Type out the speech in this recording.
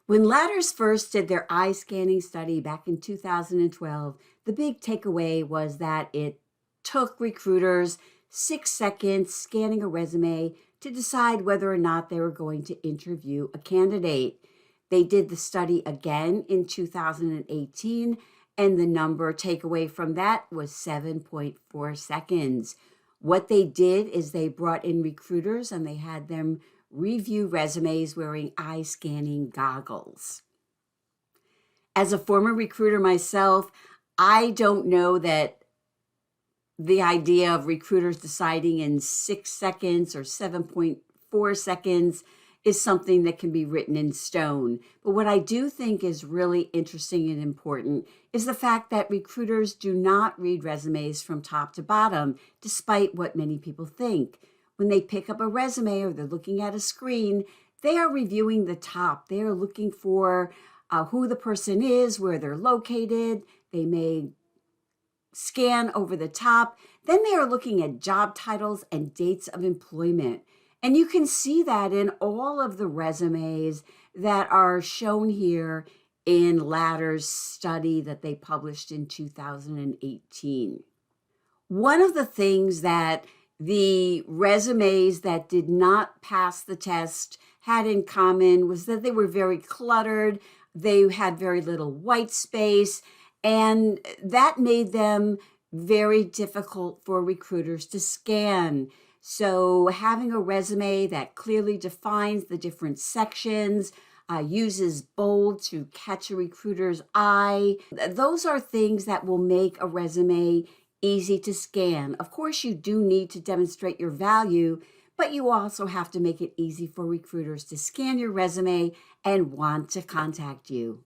When Ladders first did their eye scanning study back in 2012, the big takeaway was that it took recruiters 6 seconds scanning a resume to decide whether or not they were going to interview a candidate. They did the study again in 2018, and the number takeaway from that was 7.4 seconds. What they did is they brought in recruiters and they had them review resumes wearing eye scanning goggles. As a former recruiter myself, I don't know that the idea of recruiters deciding in 6 seconds or 7.4 seconds is something that can be written in stone. But what I do think is really interesting and important is the fact that recruiters do not read resumes from top to bottom, despite what many people think. When they pick up a resume or they're looking at a screen, they are reviewing the top. They are looking for who the person is, where they're located. They may scan over the top. Then they are looking at job titles and dates of employment. And you can see that in all of the resumes that are shown here in Ladders' study that they published in 2018. One of the things that the resumes that did not pass the test had in common was that they were very cluttered. They had very little white space, and that made them very difficult for recruiters to scan. So having a resume that clearly defines the different sections, uses bold to catch a recruiter's eye, those are things that will make a resume easy to scan. Of course, you do need to demonstrate your value, but you also have to make it easy for recruiters to scan your resume and want to contact you.